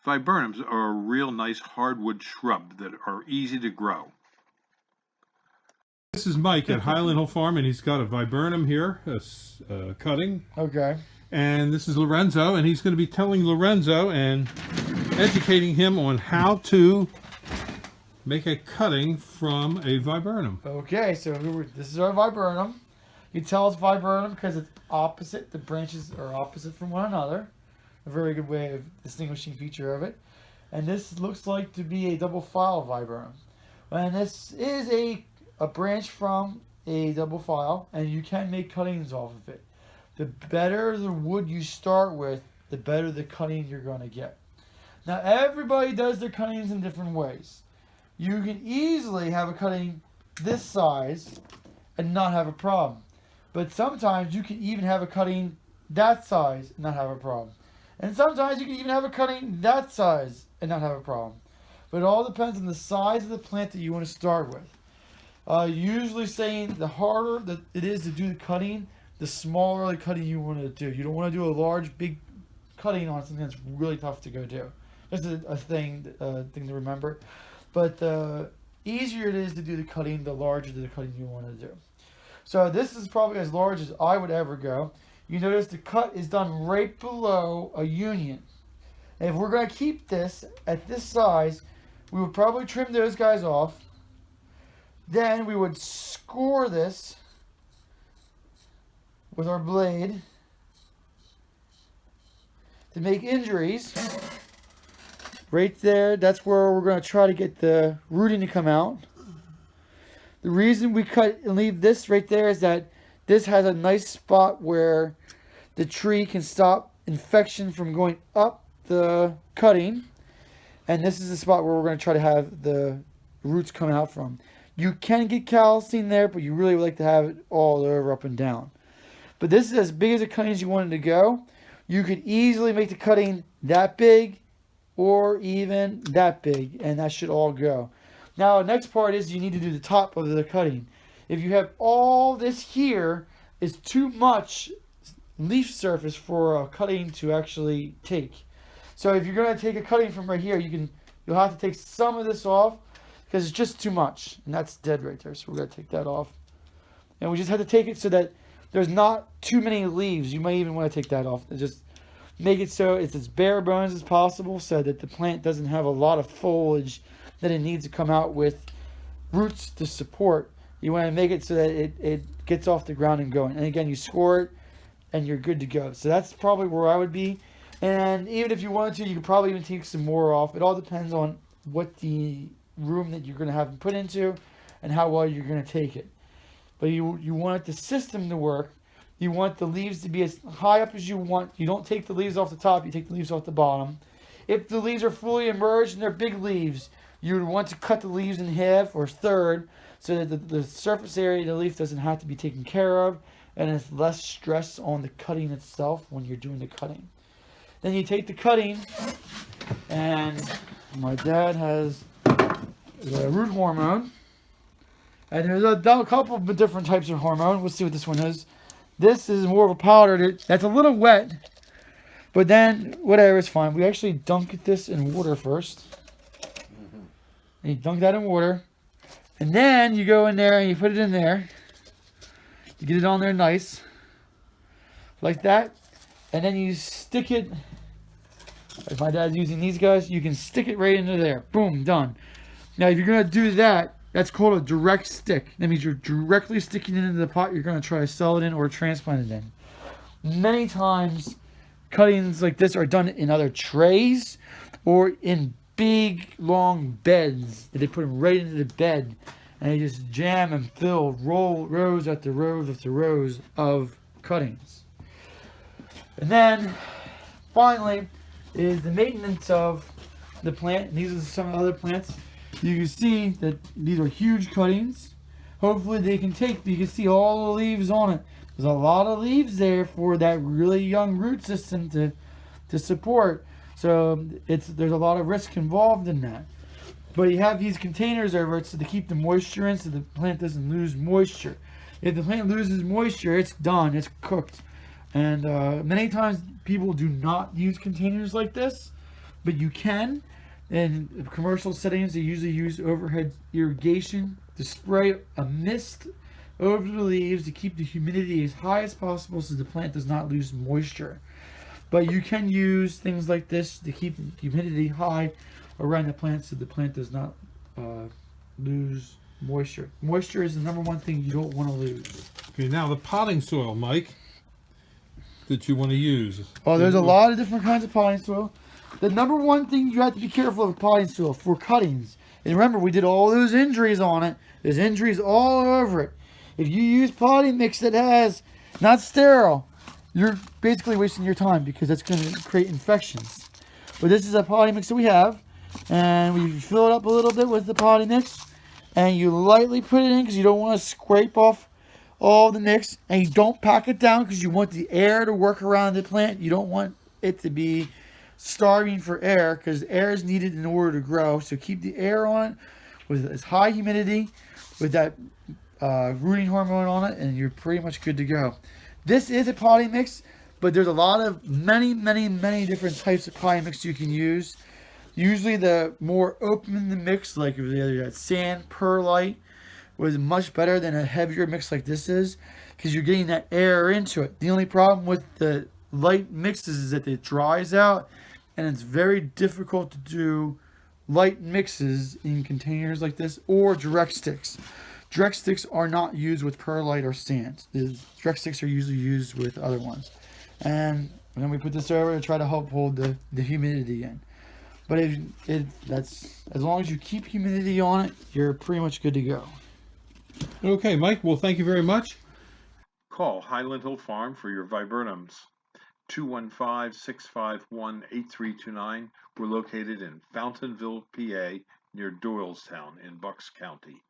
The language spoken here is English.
Viburnums are a real nice hardwood shrub that are easy to grow. This is Mike at Highland Hill Farm, and he's got a viburnum here, a cutting. Okay. And this is Lorenzo, and he's going to be telling Lorenzo and educating him on how to make a cutting from a viburnum. Okay, so this is our viburnum. You tell it's viburnum because it's opposite. The branches are opposite from one another. A very good way of distinguishing feature of it. And this looks like to be a double file viburnum. And this is a branch from a double file, and you can make cuttings off of it. The better the wood you start with, the better the cutting you're going to get. Now everybody does their cuttings in different ways. You can easily have a cutting this size and not have a problem. But sometimes you can even have a cutting that size and not have a problem. And sometimes you can even have a cutting that size and not have a problem. But it all depends on the size of the plant that you want to start with. Usually saying the harder that it is to do the cutting, the smaller the cutting you want to do. You don't want to do a large, big cutting on something that's really tough to go do. That's a thing to remember. But the easier it is to do the cutting, the larger the cutting you want to do. So this is probably as large as I would ever go. You notice the cut is done right below a union. And if we're going to keep this at this size, we would probably trim those guys off. Then we would score this with our blade to make injuries. Right there, that's where we're going to try to get the rooting to come out. The reason we cut and leave this right there is that this has a nice spot where the tree can stop infection from going up the cutting. And this is the spot where we're going to try to have the roots come out from. You can get callousing there, but you really would like to have it all over up and down. But this is as big as the cuttings you wanted to go. You could easily make the cutting that big or even that big, and that should all go. Now, the next part is you need to do the top of the cutting. If you have all this here, it's too much leaf surface for a cutting to actually take. So if you're going to take a cutting from right here, you'll have to take some of this off because it's just too much, and that's dead right there. So we're going to take that off, and we just have to take it so that there's not too many leaves. You might even want to take that off. Just make it so it's as bare bones as possible so that the plant doesn't have a lot of foliage that it needs to come out with roots to support. You want to make it so that it gets off the ground and going. And again, you score it and you're good to go. So that's probably where I would be. And even if you wanted to, you could probably even take some more off. It all depends on what the room that you're going to have them put into and how well you're going to take it. But you want the system to work. You want the leaves to be as high up as you want. You don't take the leaves off the top, you take the leaves off the bottom. If the leaves are fully emerged and they're big leaves, you would want to cut the leaves in half or third so that the surface area of the leaf doesn't have to be taken care of, and it's less stress on the cutting itself when you're doing the cutting. Then you take the cutting, and my dad has the root hormone. And there's a couple of different types of hormone. We'll see what this one is. This is more of a powder that's a little wet, but then whatever, it's fine. We actually dunk this in water first. And you dunk that in water, and then you go in there and you put it in there. You get it on there nice, like that, and then you stick it. If my dad's using these guys, you can stick it right into there. Boom, done. Now, if you're gonna do that, that's called a direct stick. That means you're directly sticking it into the pot you're going to try to sell it in or transplant it in. Many times, cuttings like this are done in other trays or in big, long beds that they put them right into the bed. And they just jam and fill rows after rows after rows of cuttings. And then, finally, is the maintenance of the plant. And these are some other plants. You can see that these are huge cuttings. Hopefully they can take, you can see all the leaves on it. There's a lot of leaves there for that really young root system to support. So there's a lot of risk involved in that. But you have these containers over it so to keep the moisture in so the plant doesn't lose moisture. If the plant loses moisture, it's done, it's cooked. And many times people do not use containers like this. But you can, in commercial settings, they usually use overhead irrigation to spray a mist over the leaves to keep the humidity as high as possible so the plant does not lose moisture. But you can use things like this to keep humidity high around the plant so the plant does not lose moisture. Moisture is the number one thing you don't want to lose. Okay, now the potting soil, Mike, that you want to use. Oh, there's a lot of different kinds of potting soil. The number one thing you have to be careful of potting soil for cuttings. And remember, we did all those injuries on it. There's injuries all over it. If you use potting mix that has not sterile, you're basically wasting your time because that's going to create infections. But this is a potting mix that we have, and we fill it up a little bit with the potting mix, and you lightly put it in because you don't want to scrape off all the mix, and you don't pack it down because you want the air to work around the plant. You don't want it to be starving for air because air is needed in order to grow. So keep the air on it with as high humidity, with that rooting hormone on it, and you're pretty much good to go. This is a potting mix, but there's a lot of many different types of potting mix you can use. Usually the more open the mix, like if you got sand, perlite, was much better than a heavier mix like this is, because you're getting that air into it. The only problem with the light mixes is that it dries out, and it's very difficult to do light mixes in containers like this or direct sticks. Direct sticks are not used with perlite or sand. The direct sticks are usually used with other ones. And then we put this over to try to help hold the humidity in. But that's as long as you keep humidity on it, you're pretty much good to go. Okay, Mike, well, thank you very much. Call Highland Hill Farm for your viburnums. 215-651-8329. We're located in Fountainville, PA, near Doylestown in Bucks County.